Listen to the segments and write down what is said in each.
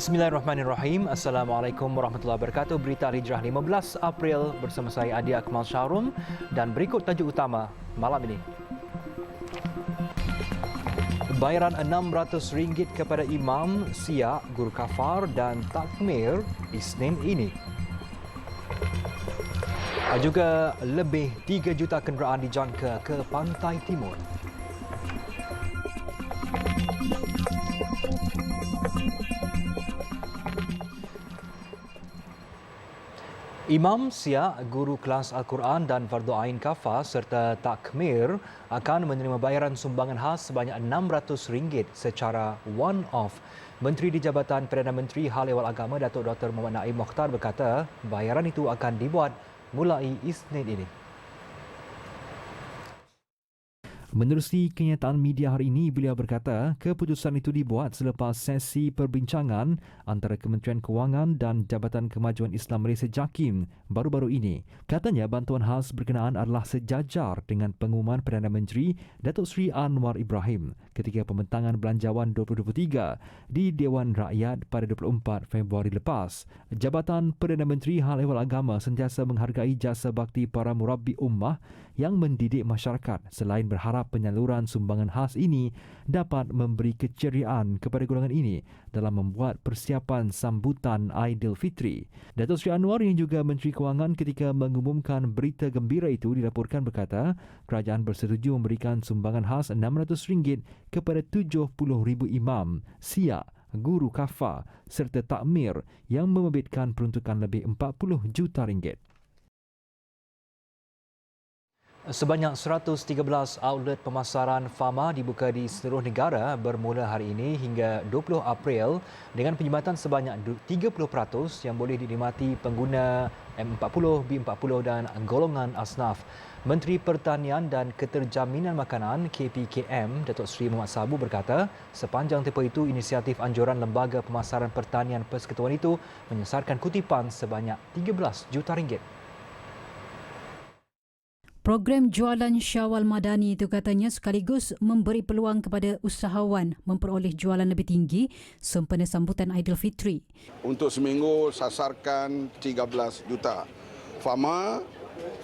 Bismillahirrahmanirrahim. Assalamualaikum warahmatullahi wabarakatuh. Berita Hijrah 15 April bersama saya Adi Akmal Syarum dan berikut tajuk utama malam ini. Bayaran RM600 kepada imam, siak, guru kafar dan takmir Isnin ini. Juga lebih 3 juta kenderaan dijangka ke Pantai Timur. Imam, siak, guru kelas Al-Quran dan fardu ain kafah serta takmir akan menerima bayaran sumbangan khas sebanyak RM600 secara one-off. Menteri di Jabatan Perdana Menteri Hal Ehwal Agama Datuk Dr. Muhammad Naim Mokhtar berkata bayaran itu akan dibuat mulai Isnin ini. Menerusi kenyataan media hari ini, beliau berkata keputusan itu dibuat selepas sesi perbincangan antara Kementerian Kewangan dan Jabatan Kemajuan Islam Malaysia JAKIM baru-baru ini. Katanya bantuan khas berkenaan adalah sejajar dengan pengumuman Perdana Menteri Datuk Seri Anwar Ibrahim ketika pembentangan Belanjawan 2023 di Dewan Rakyat pada 24 Februari lepas. Jabatan Perdana Menteri Hal Ehwal Agama sentiasa menghargai jasa bakti para murabbi ummah yang mendidik masyarakat selain berharap penyaluran sumbangan khas ini dapat memberi keceriaan kepada golongan ini dalam membuat persiapan sambutan Aidilfitri. Datuk Seri Anwar yang juga Menteri Kewangan ketika mengumumkan berita gembira itu dilaporkan berkata kerajaan bersetuju memberikan sumbangan khas RM600 kepada 70,000 imam, siak, guru kafah serta takmir yang membebitkan peruntukan lebih 40 juta ringgit. Sebanyak 113 outlet pemasaran Fama dibuka di seluruh negara bermula hari ini hingga 20 April dengan perkhidmatan sebanyak 30% yang boleh dinikmati pengguna M40, B40 dan golongan asnaf. Menteri Pertanian dan Keterjaminan Makanan KPKM Datuk Seri Muhammad Sabu berkata sepanjang tempoh itu inisiatif anjuran Lembaga Pemasaran Pertanian Persekutuan itu menyasarkan kutipan sebanyak 13 juta ringgit. Program jualan Syawal Madani itu katanya sekaligus memberi peluang kepada usahawan memperoleh jualan lebih tinggi sempena sambutan Aidilfitri. Untuk seminggu sasarkan 13 juta. Fama,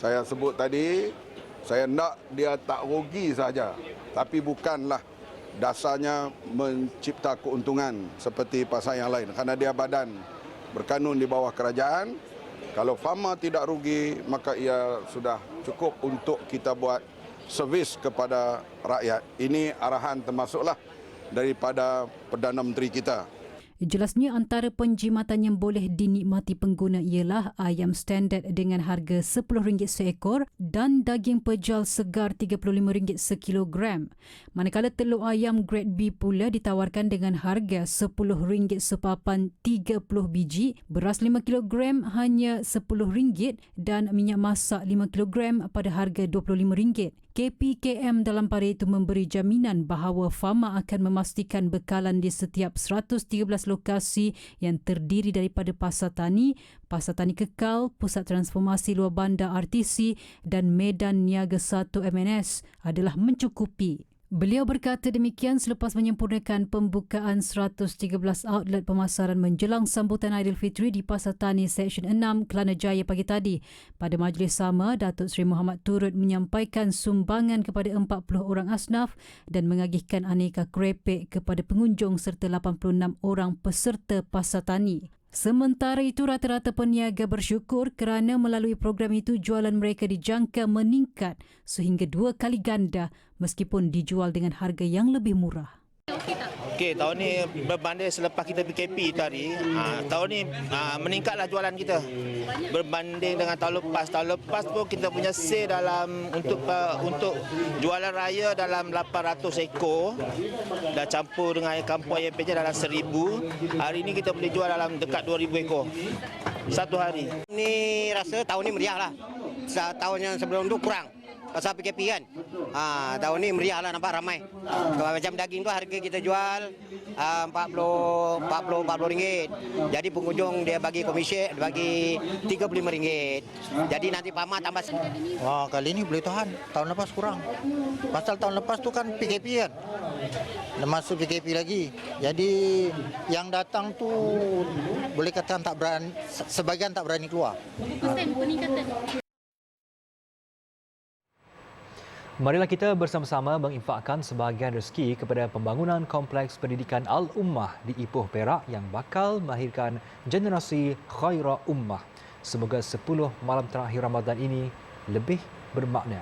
saya sebut tadi, saya nak dia tak rugi saja. Tapi bukanlah dasarnya mencipta keuntungan seperti pasar yang lain. Kerana dia badan berkanun di bawah kerajaan. Kalau Fama tidak rugi, maka ia sudah cukup untuk kita buat servis kepada rakyat. Ini arahan termasuklah daripada Perdana Menteri kita. Jelasnya antara penjimatan yang boleh dinikmati pengguna ialah ayam standard dengan harga RM10 seekor dan daging pejal segar RM35 sekilogram. Manakala telur ayam grade B pula ditawarkan dengan harga RM10 sepapan 30 biji, beras 5 kilogram hanya RM10 dan minyak masak 5 kilogram pada harga RM25. KPKM dalam pada itu memberi jaminan bahawa Fama akan memastikan bekalan di setiap 113 lokasi yang terdiri daripada Pasar Tani Kekal, Pusat Transformasi Luar Bandar RTC dan Medan Niaga 1 MNS adalah mencukupi. Beliau berkata demikian selepas menyempurnakan pembukaan 113 outlet pemasaran menjelang sambutan Aidilfitri di Pasar Tani Seksyen 6 Kelana Jaya pagi tadi. Pada majlis sama, Datuk Seri Muhammad turut menyampaikan sumbangan kepada 40 orang asnaf dan mengagihkan aneka krepek kepada pengunjung serta 86 orang peserta Pasar Tani. Sementara itu, rata-rata peniaga bersyukur kerana melalui program itu jualan mereka dijangka meningkat sehingga 2 kali ganda meskipun dijual dengan harga yang lebih murah. Okey, tahun ni berbanding selepas kita PKP tadi, tahun ni meningkatlah jualan kita berbanding dengan tahun lepas. Tahun lepas pun kita punya sale dalam untuk jualan raya dalam 800 ekor dah campur dengan air kampung ayam penyet dalam 1000. Hari ni kita boleh jual dalam dekat 2000 ekor satu hari. Ni rasa tahun ni meriah lah. tahun yang sebelum tu kurang. Pasal PKP kan. Tahun ni meriah lah, nampak ramai. Kalau macam daging tu harga kita jual 40 ringgit. Jadi pengunjung dia bagi komisi, bagi 35 ringgit. Jadi nanti PAMA tambah. Kali ini boleh tahan. Tahun lepas kurang. Pasal tahun lepas tu kan PKP kan. Masuk PKP lagi. Jadi yang datang tu boleh katakan tak berani, sebagian tak berani keluar. Marilah kita bersama-sama menginfakkan sebahagian rezeki kepada pembangunan Kompleks Pendidikan Al-Ummah di Ipoh Perak yang bakal melahirkan generasi khairah ummah. Semoga 10 malam terakhir Ramadan ini lebih bermakna.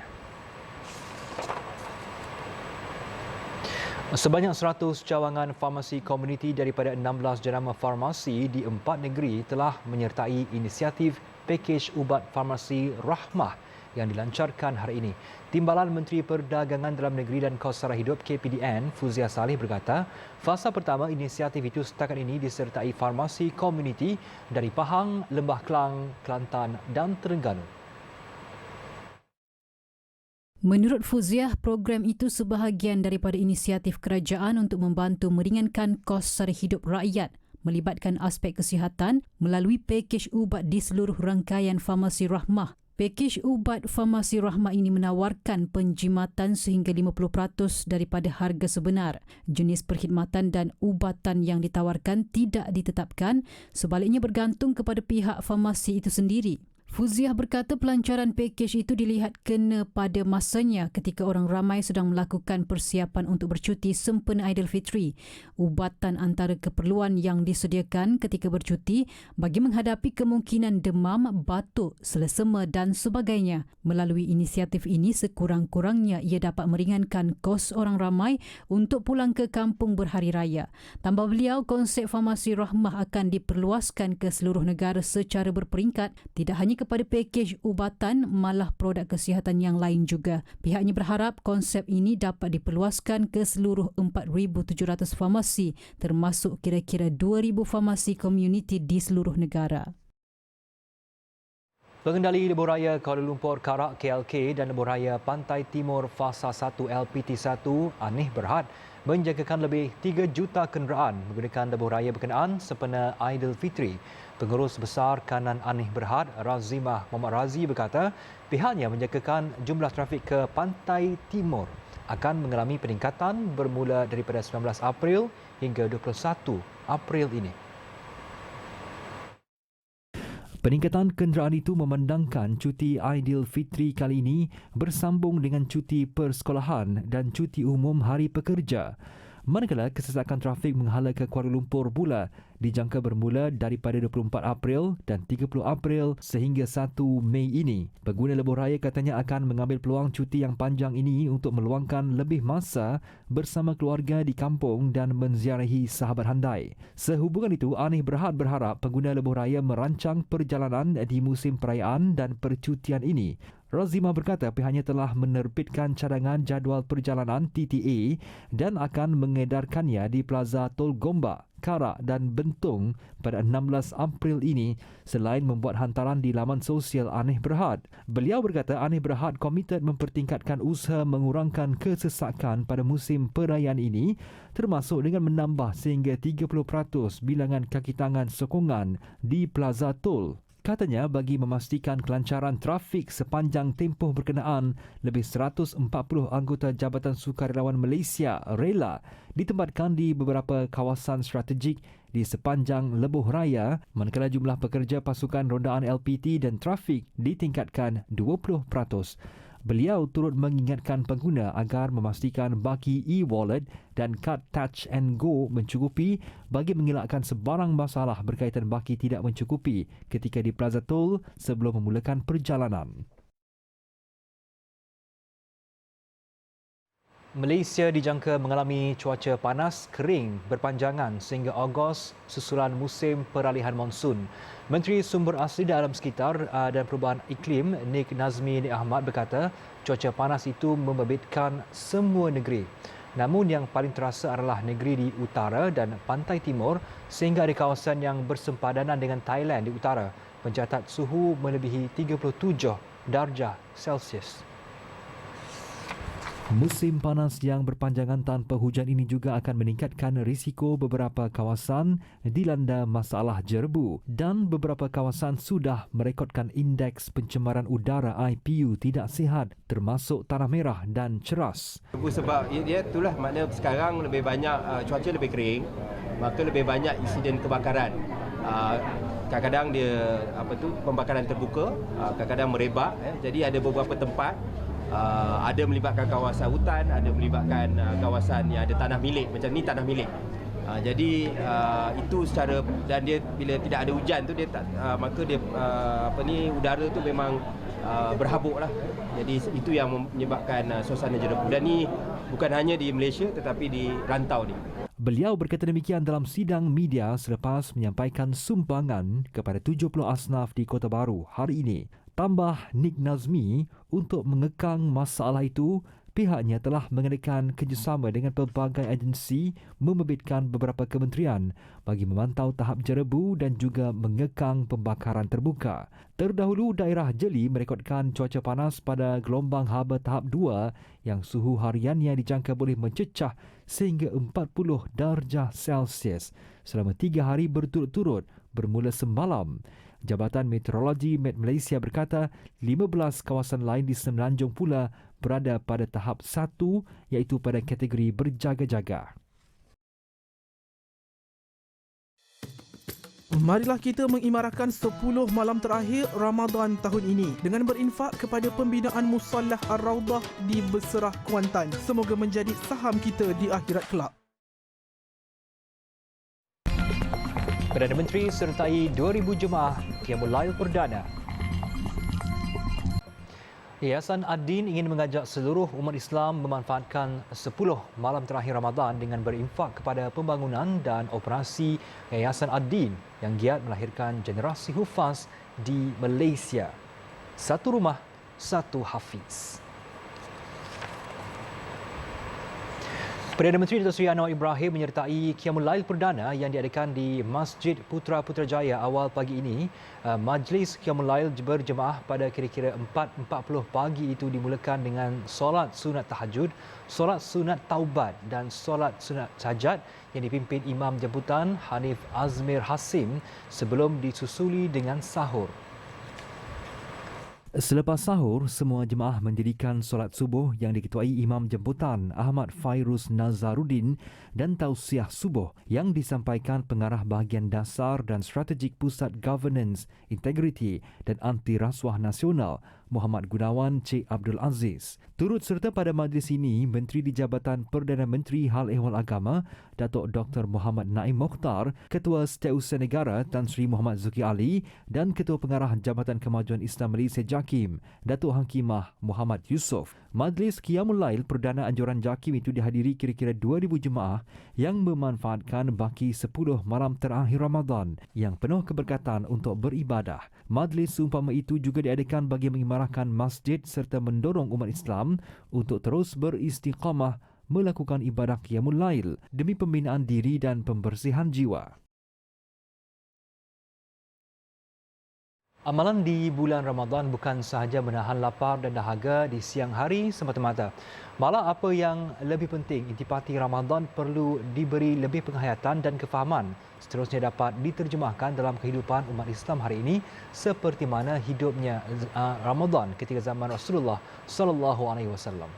Sebanyak 100 cawangan farmasi komuniti daripada 16 jenama farmasi di 4 negeri telah menyertai inisiatif pakej ubat farmasi Rahmah yang dilancarkan hari ini. Timbalan Menteri Perdagangan Dalam Negeri dan Kos Sara Hidup KPDN, Fuzia Salih berkata, fasa pertama inisiatif itu setakat ini disertai farmasi komuniti dari Pahang, Lembah Kelang, Kelantan dan Terengganu. Menurut Fuziah, program itu sebahagian daripada inisiatif kerajaan untuk membantu meringankan kos sara hidup rakyat, melibatkan aspek kesihatan melalui pakej ubat di seluruh rangkaian farmasi Rahmah. Pakej ubat farmasi Rahmah ini menawarkan penjimatan sehingga 50% daripada harga sebenar. Jenis perkhidmatan dan ubatan yang ditawarkan tidak ditetapkan, sebaliknya bergantung kepada pihak farmasi itu sendiri. Fuziah berkata pelancaran pakej itu dilihat kena pada masanya ketika orang ramai sedang melakukan persiapan untuk bercuti sempena Aidilfitri. Ubatan antara keperluan yang disediakan ketika bercuti bagi menghadapi kemungkinan demam, batuk, selesema dan sebagainya. Melalui inisiatif ini sekurang-kurangnya ia dapat meringankan kos orang ramai untuk pulang ke kampung berhari raya. Tambah beliau, konsep farmasi Rahmah akan diperluaskan ke seluruh negara secara berperingkat, tidak hanya kepada pakej ubatan, malah produk kesihatan yang lain juga. Pihaknya berharap konsep ini dapat diperluaskan ke seluruh 4,700 farmasi, termasuk kira-kira 2,000 farmasi komuniti di seluruh negara. Pengendali Lebuh Raya Kuala Lumpur Karak KLK dan Lebuh Raya Pantai Timur Fasa 1 LPT1 Anih Berhad menjagakan lebih 3 juta kenderaan menggunakan lebuh raya berkenaan sempena Aidilfitri. Pengurus Besar Kanan Anih Berhad, Razimah Muhammad Razi berkata, pihaknya menjagakan jumlah trafik ke Pantai Timur akan mengalami peningkatan bermula daripada 19 April hingga 21 April ini. Peningkatan kenderaan itu memandangkan cuti Aidilfitri kali ini bersambung dengan cuti persekolahan dan cuti umum hari pekerja. Manakala kesesakan trafik menghala ke Kuala Lumpur pula dijangka bermula daripada 24 April dan 30 April sehingga 1 Mei ini. Pengguna lebuh raya katanya akan mengambil peluang cuti yang panjang ini untuk meluangkan lebih masa bersama keluarga di kampung dan menziarahi sahabat handai. Sehubungan itu, Anih Berhad berharap pengguna lebuh raya merancang perjalanan di musim perayaan dan percutian ini. Razimah berkata pihaknya telah menerbitkan cadangan jadual perjalanan TTA dan akan mengedarkannya di Plaza Tol Gombak, Karak dan Bentung pada 16 April ini selain membuat hantaran di laman sosial Anih Berhad. Beliau berkata Anih Berhad komited mempertingkatkan usaha mengurangkan kesesakan pada musim perayaan ini termasuk dengan menambah sehingga 30% bilangan kaki tangan sokongan di Plaza Tol. Katanya bagi memastikan kelancaran trafik sepanjang tempoh berkenaan, lebih 140 anggota Jabatan Sukarelawan Malaysia rela ditempatkan di beberapa kawasan strategik di sepanjang lebuh raya, manakala jumlah pekerja pasukan rondaan LPT dan trafik ditingkatkan 20%. Beliau turut mengingatkan pengguna agar memastikan baki e-wallet dan kad touch and go mencukupi bagi mengelakkan sebarang masalah berkaitan baki tidak mencukupi ketika di Plaza Tol sebelum memulakan perjalanan. Malaysia dijangka mengalami cuaca panas kering berpanjangan sehingga Ogos susulan musim peralihan monsun. Menteri Sumber Asli dan Alam Sekitar dan Perubahan Iklim Nik Nazmi Nik Ahmad berkata cuaca panas itu membabitkan semua negeri. Namun yang paling terasa adalah negeri di utara dan pantai timur sehingga ada kawasan yang bersempadanan dengan Thailand di utara mencatat suhu melebihi 37 darjah Celsius. Musim panas yang berpanjangan tanpa hujan ini juga akan meningkatkan risiko beberapa kawasan dilanda masalah jerbu dan beberapa kawasan sudah merekodkan indeks pencemaran udara IPU tidak sihat termasuk Tanah Merah dan Ceras. Sebab dia itulah makna sekarang lebih banyak cuaca lebih kering, maka lebih banyak insiden kebakaran. Kadang-kadang dia pembakaran terbuka, kadang-kadang merebak. Jadi ada beberapa tempat ada melibatkan kawasan hutan, ada melibatkan kawasan yang ada tanah milik, macam ni tanah milik. Jadi itu secara, dan dia bila tidak ada hujan tu dia maka dia udara tu memang berhabuk lah. Jadi itu yang menyebabkan suasana jerbu. Dan ni bukan hanya di Malaysia tetapi di rantau ni. Beliau berkata demikian dalam sidang media selepas menyampaikan sumbangan kepada 70 asnaf di Kota Baru hari ini. Tambah Nick Nazmi, untuk mengekang masalah itu, pihaknya telah mengadakan kerjasama dengan pelbagai agensi membabitkan beberapa kementerian bagi memantau tahap jerebu dan juga mengekang pembakaran terbuka. Terdahulu, daerah Jeli merekodkan cuaca panas pada gelombang haba tahap 2 yang suhu hariannya dijangka boleh mencecah sehingga 40 darjah Celsius selama 3 hari berturut-turut bermula semalam. Jabatan Meteorologi Met Malaysia berkata 15 kawasan lain di Semenanjung pula berada pada tahap 1 iaitu pada kategori berjaga-jaga. Marilah kita mengimarahkan 10 malam terakhir Ramadan tahun ini dengan berinfak kepada pembinaan Musallah Ar-Raudah di Beserah Kuantan. Semoga menjadi saham kita di akhirat kelak. Perdana Menteri sertai 2,000 jemaah Qiyamul Lail Perdana. Yayasan Ad-Din ingin mengajak seluruh umat Islam memanfaatkan 10 malam terakhir Ramadan dengan berinfak kepada pembangunan dan operasi Yayasan Ad-Din yang giat melahirkan generasi hufaz di Malaysia. Satu rumah, satu hafiz. Perdana Menteri Datuk Seri Anwar Ibrahim menyertai Qiyamul Lail Perdana yang diadakan di Masjid Putra Putrajaya awal pagi ini. Majlis Qiyamul Lail berjemaah pada kira-kira 4.40 pagi itu dimulakan dengan solat sunat tahajud, solat sunat taubat dan solat sunat hajat yang dipimpin Imam Jemputan Hanif Azmir Hasim sebelum disusuli dengan sahur. Selepas sahur, semua jemaah mendirikan solat subuh yang diketuai Imam Jemputan Ahmad Fairuz Nazaruddin dan tausiah subuh yang disampaikan pengarah bahagian dasar dan strategik Pusat Governance, Integriti dan Anti Rasuah Nasional Muhammad Gunawan Cik Abdul Aziz. Turut serta pada majlis ini, Menteri di Jabatan Perdana Menteri Hal Ehwal Agama Datuk Dr. Muhammad Naim Mokhtar, Ketua Setiausaha Negara Tan Sri Muhammad Zuki Ali dan Ketua Pengarah Jabatan Kemajuan Islam Malaysia JAKIM Datuk Hakimah Muhammad Yusof. Majlis Qiyamul Lail Perdana Anjuran JAKIM itu dihadiri kira-kira 2,000 jemaah yang memanfaatkan baki 10 malam terakhir Ramadan yang penuh keberkatan untuk beribadah. Majlis seumpama itu juga diadakan bagi mengimarahkan masjid serta mendorong umat Islam untuk terus beristiqamah melakukan ibadah Qiyamul Lail demi pembinaan diri dan pembersihan jiwa. Amalan di bulan Ramadan bukan sahaja menahan lapar dan dahaga di siang hari semata-mata. Malah apa yang lebih penting, intipati Ramadan perlu diberi lebih penghayatan dan kefahaman seterusnya dapat diterjemahkan dalam kehidupan umat Islam hari ini seperti mana hidupnya Ramadan ketika zaman Rasulullah sallallahu alaihi wasallam.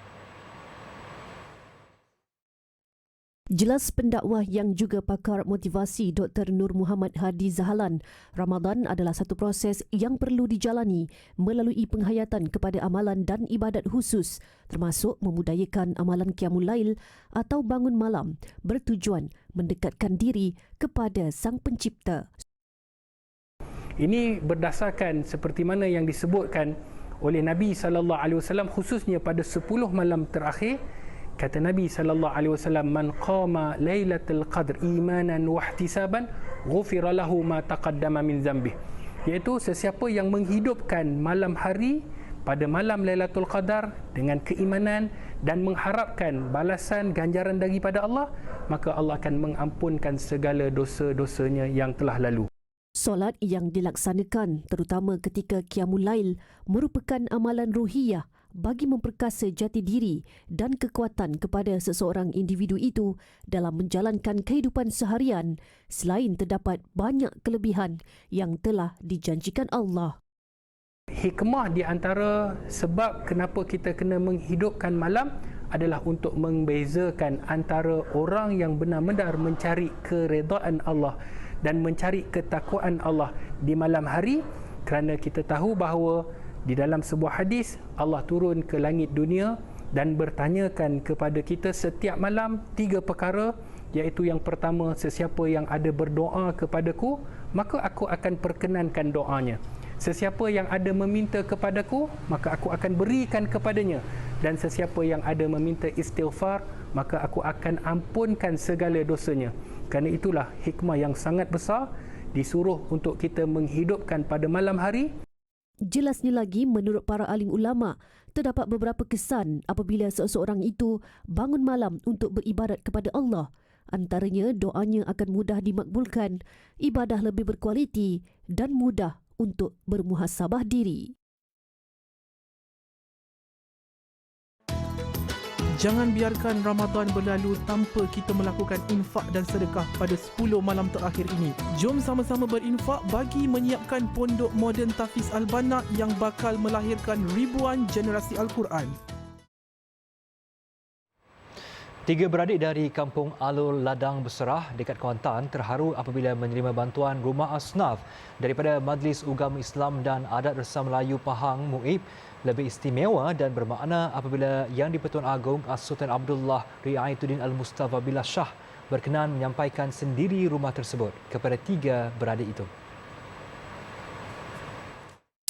Jelas pendakwah yang juga pakar motivasi Dr. Nur Muhammad Hadi Zahalan, Ramadan adalah satu proses yang perlu dijalani melalui penghayatan kepada amalan dan ibadat khusus termasuk memudayakan amalan Qiyamul Lail atau bangun malam bertujuan mendekatkan diri kepada Sang Pencipta. Ini berdasarkan seperti mana yang disebutkan oleh Nabi SAW khususnya pada 10 malam terakhir. Kata Nabi SAW, man qama lailatul qadr imanan wa ihtisaban ghufira lahu ma taqaddama min dhanbih. Iaitu sesiapa yang menghidupkan malam hari pada malam Lailatul Qadar dengan keimanan dan mengharapkan balasan ganjaran daripada Allah, maka Allah akan mengampunkan segala dosa-dosanya yang telah lalu. Solat yang dilaksanakan terutama ketika Qiyamul Lail merupakan amalan ruhiyah bagi memperkasa jati diri dan kekuatan kepada seseorang individu itu dalam menjalankan kehidupan seharian selain terdapat banyak kelebihan yang telah dijanjikan Allah. Hikmah di antara sebab kenapa kita kena menghidupkan malam adalah untuk membezakan antara orang yang benar-benar mencari keredaan Allah dan mencari ketakwaan Allah di malam hari, kerana kita tahu bahawa di dalam sebuah hadis Allah turun ke langit dunia dan bertanyakan kepada kita setiap malam 3 perkara, iaitu yang pertama, sesiapa yang ada berdoa kepadaku maka aku akan perkenankan doanya. Sesiapa yang ada meminta kepadaku, maka aku akan berikan kepadanya. Dan sesiapa yang ada meminta istighfar, maka aku akan ampunkan segala dosanya. Kerana itulah hikmah yang sangat besar disuruh untuk kita menghidupkan pada malam hari. Jelasnya lagi, menurut para alim ulama, terdapat beberapa kesan apabila seseorang itu bangun malam untuk beribadat kepada Allah. Antaranya, doanya akan mudah dimakbulkan, ibadah lebih berkualiti dan mudah untuk bermuhasabah diri. Jangan biarkan Ramadan berlalu tanpa kita melakukan infak dan sedekah pada 10 malam terakhir ini. Jom sama-sama berinfak bagi menyiapkan Pondok Moden Tafiz Al-Banna yang bakal melahirkan ribuan generasi Al-Quran. 3 beradik dari kampung Alur Ladang Berserah dekat Kuantan terharu apabila menerima bantuan rumah asnaf daripada Majlis Ugama Islam dan Adat Resam Melayu Pahang MUIB. Lebih istimewa dan bermakna apabila Yang di-Pertuan Agong As-Sultan Abdullah Riayatuddin Al-Mustafa Billah Shah berkenan menyampaikan sendiri rumah tersebut kepada 3 beradik itu.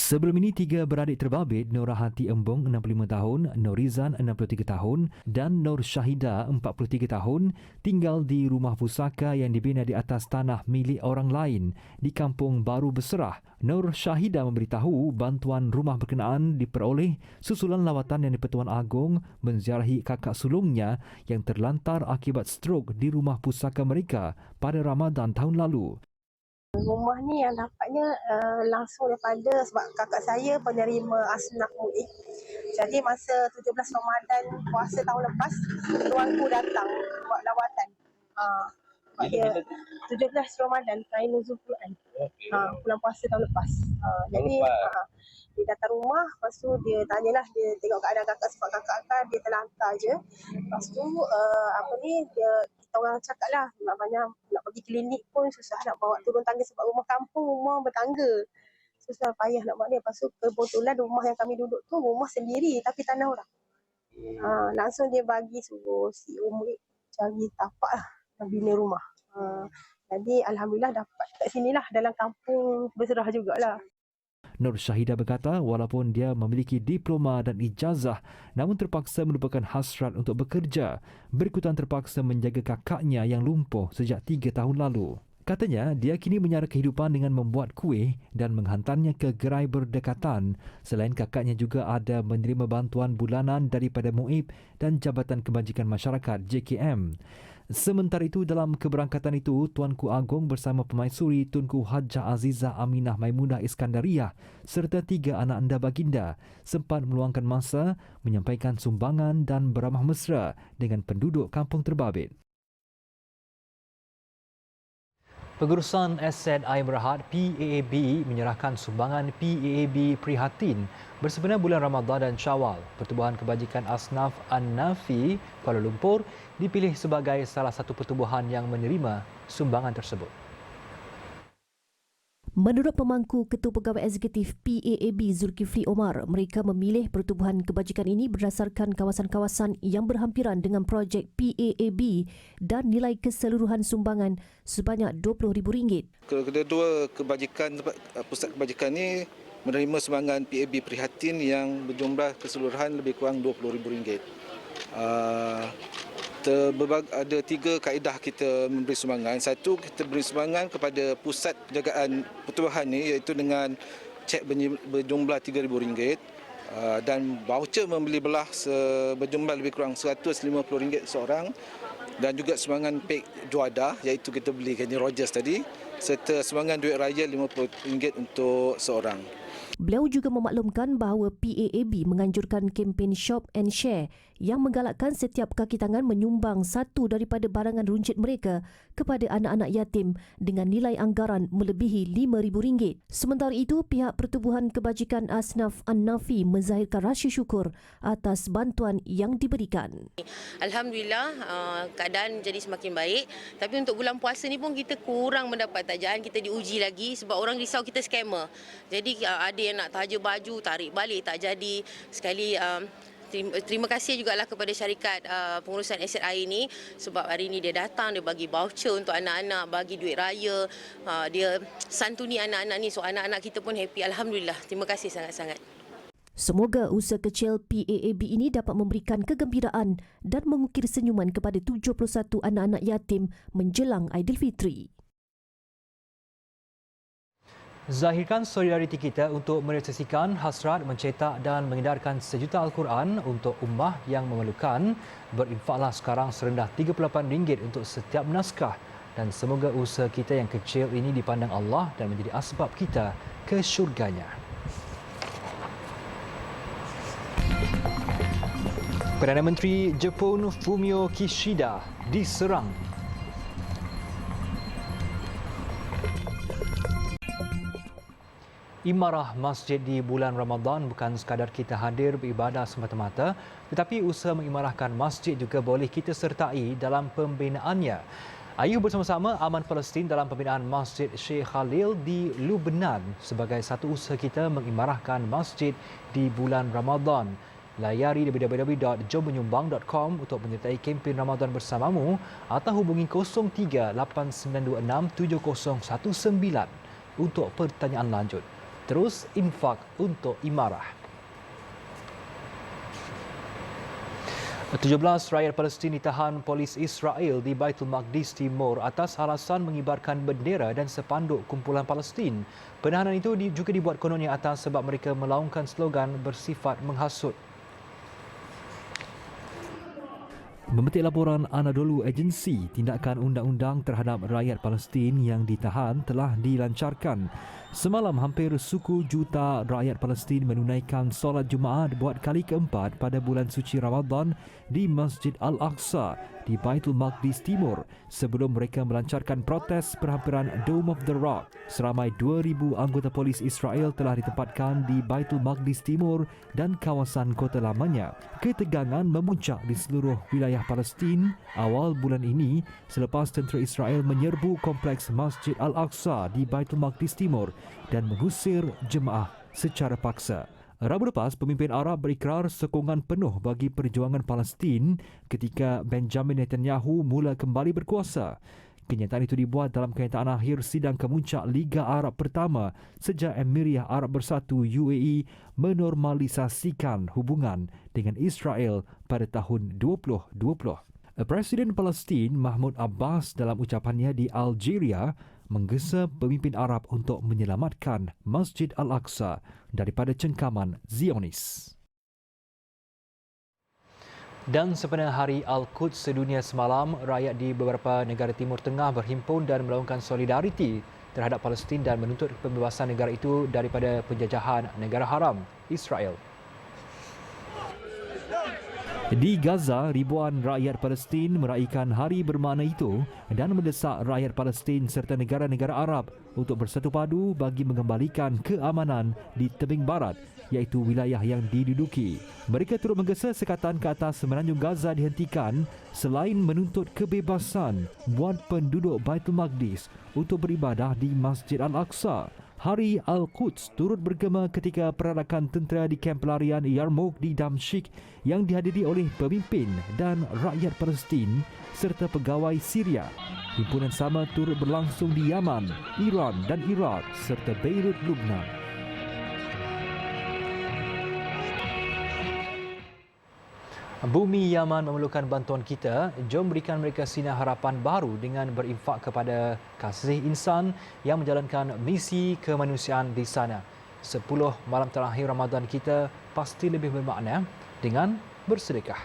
Sebelum ini, 3 beradik terbabit, Nur Rahati Embong 65 tahun, Nur Rizan 63 tahun dan Nur Syahida 43 tahun tinggal di rumah pusaka yang dibina di atas tanah milik orang lain di Kampung Baru Berserah. Nur Syahida memberitahu bantuan rumah berkenaan diperoleh susulan lawatan Yang di-Pertuan Agong menziarahi kakak sulungnya yang terlantar akibat strok di rumah pusaka mereka pada Ramadan tahun lalu. Rumah ni yang dapatnya langsung daripada sebab kakak saya penerima asnaf MUIB. Jadi masa 17 Ramadan puasa tahun lepas, tuanku datang buat lawatan. Dia 17 Ramadan, kain nuzul Quran. Bulan puasa tahun lepas. Jadi dia datang rumah, lepas tu dia tanyalah, dia tengok keadaan kakak sebab kakak dia terlantar je. Lepas tu kita orang cakap lah, nak pergi klinik pun susah nak bawa turun tangga sebab rumah kampung, rumah bertangga. Susah payah nak buat dia. Lepas tu kebetulan rumah yang kami duduk tu rumah sendiri tapi tanah orang. Langsung dia bagi suruh si MUIB cari tapak lah, bina rumah. Jadi Alhamdulillah dapat kat sinilah, dalam kampung Berserah jugalah. Nur Syahida berkata walaupun dia memiliki diploma dan ijazah namun terpaksa melupakan hasrat untuk bekerja berikutan terpaksa menjaga kakaknya yang lumpuh sejak 3 tahun lalu. Katanya dia kini menyara kehidupan dengan membuat kuih dan menghantarnya ke gerai berdekatan. Selain kakaknya juga ada menerima bantuan bulanan daripada MUIB dan Jabatan Kebajikan Masyarakat JKM. Sementara itu, dalam keberangkatan itu, Tuanku Agong bersama Pemaisuri Tunku Hajah Azizah Aminah Maimunah Iskandariah serta 3 anak anda baginda sempat meluangkan masa menyampaikan sumbangan dan beramah mesra dengan penduduk kampung terbabit. Pengurusan Aset Air Berhad PAAB menyerahkan sumbangan PAAB Prihatin bersempena bulan Ramadan dan Syawal. Pertubuhan Kebajikan Asnaf An-Nafi Kuala Lumpur dipilih sebagai salah satu pertubuhan yang menerima sumbangan tersebut. Menurut pemangku Ketua Pegawai Eksekutif PAAB Zulkifli Omar, mereka memilih pertubuhan kebajikan ini berdasarkan kawasan-kawasan yang berhampiran dengan projek PAAB dan nilai keseluruhan sumbangan sebanyak RM20,000. Kedua kebajikan, pusat kebajikan ini menerima sumbangan PAAB Prihatin yang berjumlah keseluruhan lebih kurang RM20,000. Ada 3 kaedah kita memberi sumbangan. Satu, kita beri sumbangan kepada pusat penjagaan pertubuhan ini iaitu dengan cek berjumlah RM3,000 dan voucher membeli belah berjumlah lebih kurang RM150 seorang dan juga sumbangan pek juadah iaitu kita beli Kenny Rogers tadi serta sumbangan duit raya RM50 untuk seorang. Beliau juga memaklumkan bahawa PAAB menganjurkan kempen Shop and Share yang menggalakkan setiap kaki tangan menyumbang satu daripada barangan runcit mereka kepada anak-anak yatim dengan nilai anggaran melebihi RM5,000. Sementara itu, pihak Pertubuhan Kebajikan Asnaf An-Nafi menzahirkan rasa syukur atas bantuan yang diberikan. Alhamdulillah, keadaan jadi semakin baik. Tapi untuk bulan puasa ni pun kita kurang mendapat tajaan, kita diuji lagi sebab orang risau kita scammer. Jadi ada yang nak taja baju, tarik balik tak jadi. Sekali terima kasih jugalah kepada syarikat pengurusan aset air ni sebab hari ni dia datang, dia bagi voucher untuk anak-anak, bagi duit raya, dia santuni anak-anak ni, so anak-anak kita pun happy. Alhamdulillah, terima kasih sangat-sangat. Semoga usaha kecil PAAB ini dapat memberikan kegembiraan dan mengukir senyuman kepada 71 anak-anak yatim menjelang Aidilfitri. Zahirkan solidariti kita untuk merealisasikan hasrat mencetak dan mengedarkan sejuta Al-Quran untuk ummah yang memerlukan. Berinfaklah sekarang serendah RM38 untuk setiap naskah. Dan semoga usaha kita yang kecil ini dipandang Allah dan menjadi asbab kita ke syurganya. Perdana Menteri Jepun Fumio Kishida diserang. Imarah masjid di bulan Ramadan bukan sekadar kita hadir beribadah semata-mata, tetapi usaha mengimarahkan masjid juga boleh kita sertai dalam pembinaannya. Ayuh bersama-sama aman Palestin dalam pembinaan Masjid Sheikh Khalil di Lubnan sebagai satu usaha kita mengimarahkan masjid di bulan Ramadan. Layari www.jommenyumbang.com untuk menyertai kempen Ramadan bersamamu atau hubungi 03-8926-7019 untuk pertanyaan lanjut. Terus infak untuk imarah. 17 rakyat Palestin ditahan polis Israel di Baitul Maqdis Timur atas alasan mengibarkan bendera dan sepanduk kumpulan Palestin. Penahanan itu juga dibuat kononnya atas sebab mereka melaungkan slogan bersifat menghasut. Memetik laporan Anadolu Agency, tindakan undang-undang terhadap rakyat Palestin yang ditahan telah dilancarkan. Semalam hampir suku juta rakyat Palestin menunaikan solat Jumaat buat kali keempat pada bulan suci Ramadan di Masjid Al-Aqsa di Baitul Maqdis Timur sebelum mereka melancarkan protes perhampiran Dome of the Rock. Seramai 2,000 anggota polis Israel telah ditempatkan di Baitul Maqdis Timur dan kawasan kota lamanya. Ketegangan memuncak di seluruh wilayah Palestin awal bulan ini selepas tentera Israel menyerbu kompleks Masjid Al-Aqsa di Baitul Maqdis Timur dan mengusir jemaah secara paksa. Rabu lepas, pemimpin Arab berikrar sokongan penuh bagi perjuangan Palestin ketika Benjamin Netanyahu mula kembali berkuasa. Kenyataan itu dibuat dalam kenyataan akhir sidang kemuncak Liga Arab pertama sejak Emiriyah Arab Bersatu UAE menormalisasikan hubungan dengan Israel pada tahun 2020. Presiden Palestin Mahmud Abbas dalam ucapannya di Algeria menggesa pemimpin Arab untuk menyelamatkan Masjid Al-Aqsa daripada cengkaman Zionis. Dan sepanjang hari Al-Quds sedunia semalam, rakyat di beberapa negara Timur Tengah berhimpun dan melaungkan solidariti terhadap Palestin dan menuntut pembebasan negara itu daripada penjajahan negara haram, Israel. Di Gaza, ribuan rakyat Palestin meraihkan hari bermakna itu dan mendesak rakyat Palestin serta negara-negara Arab untuk bersatu padu bagi mengembalikan keamanan di tebing barat, iaitu wilayah yang diduduki. Mereka turut menggesa sekatan ke atas semenanjung Gaza dihentikan selain menuntut kebebasan buat penduduk Baitul Maqdis untuk beribadah di Masjid Al-Aqsa. Hari Al-Quds turut bergema ketika perarakan tentera di kamp pelarian Yarmouk di Damsyik yang dihadiri oleh pemimpin dan rakyat Palestin serta pegawai Syria. Himpunan sama turut berlangsung di Yaman, Iran dan Iraq serta Beirut, Lubnan. Bumi Yaman memerlukan bantuan kita. Jom berikan mereka sinar harapan baru dengan berinfak kepada kasih insan yang menjalankan misi kemanusiaan di sana. 10 malam terakhir Ramadan kita pasti lebih bermakna dengan bersedekah.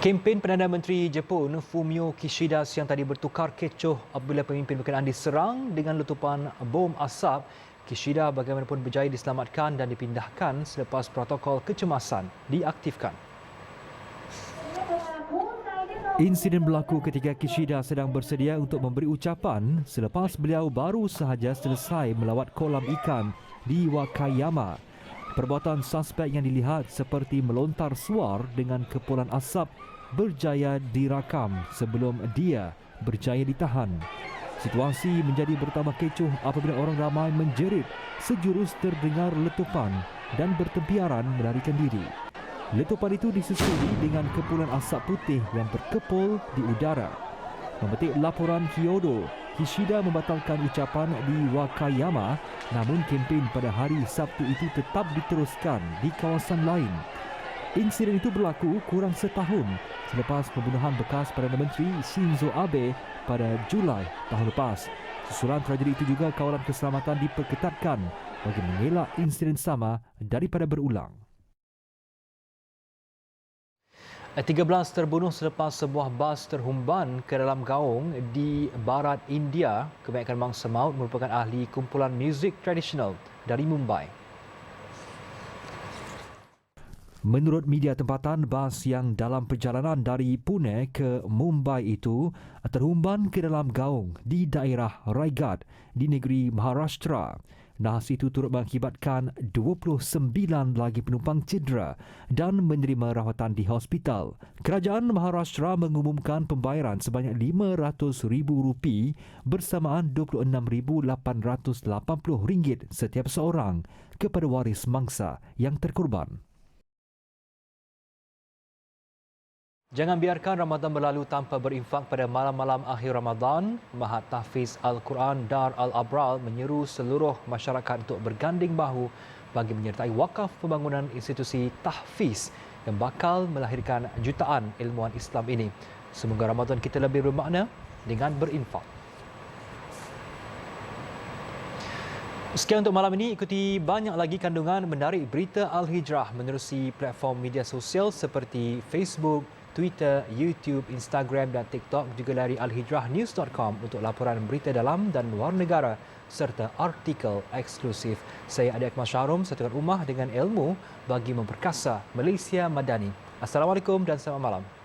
Kempen Perdana Menteri Jepun Fumio Kishida siang tadi bertukar kecoh apabila pemimpin berkenaan diserang dengan letupan bom asap. Kishida bagaimanapun berjaya diselamatkan dan dipindahkan selepas protokol kecemasan diaktifkan. Insiden berlaku ketika Kishida sedang bersedia untuk memberi ucapan selepas beliau baru sahaja selesai melawat kolam ikan di Wakayama. Perbuatan suspek yang dilihat seperti melontar suar dengan kepulan asap berjaya dirakam sebelum dia berjaya ditahan. Situasi menjadi bertambah kecoh apabila orang ramai menjerit sejurus terdengar letupan dan bertempiaran melarikan diri. Letupan itu disusuli dengan kepulan asap putih yang berkepul di udara. Memetik laporan Kyodo, Kishida membatalkan ucapan di Wakayama, namun kempen pada hari Sabtu itu tetap diteruskan di kawasan lain. Insiden itu berlaku kurang setahun selepas pembunuhan bekas Perdana Menteri Shinzo Abe pada Julai tahun lepas. Susulan tragedi itu juga kawalan keselamatan diperketatkan bagi mengelak insiden sama daripada berulang. 13 terbunuh selepas sebuah bas terhumban ke dalam gaung di barat India. Kebanyakan mangsa maut merupakan ahli kumpulan muzik tradisional dari Mumbai. Menurut media tempatan, bas yang dalam perjalanan dari Pune ke Mumbai itu terhumban ke dalam gaung di daerah Raigad di negeri Maharashtra. Nahas itu turut mengakibatkan 29 lagi penumpang cedera dan menerima rawatan di hospital. Kerajaan Maharashtra mengumumkan pembayaran sebanyak RM500,000 bersamaan RM26,880 setiap seorang kepada waris mangsa yang terkorban. Jangan biarkan Ramadan berlalu tanpa berinfak pada malam-malam akhir Ramadan. Mahat Tahfiz Al-Quran Dar Al-Abral menyeru seluruh masyarakat untuk berganding bahu bagi menyertai wakaf pembangunan institusi tahfiz yang bakal melahirkan jutaan ilmuwan Islam ini. Semoga Ramadan kita lebih bermakna dengan berinfak. Sekian untuk malam ini. Ikuti banyak lagi kandungan menarik berita Al-Hijrah menerusi platform media sosial seperti Facebook, Twitter, YouTube, Instagram dan TikTok, juga lari alhijrahnews.com untuk laporan berita dalam dan luar negara serta artikel eksklusif. Saya Adi Akmal Syarum, satukan ummah dengan ilmu bagi memperkasa Malaysia Madani. Assalamualaikum dan selamat malam.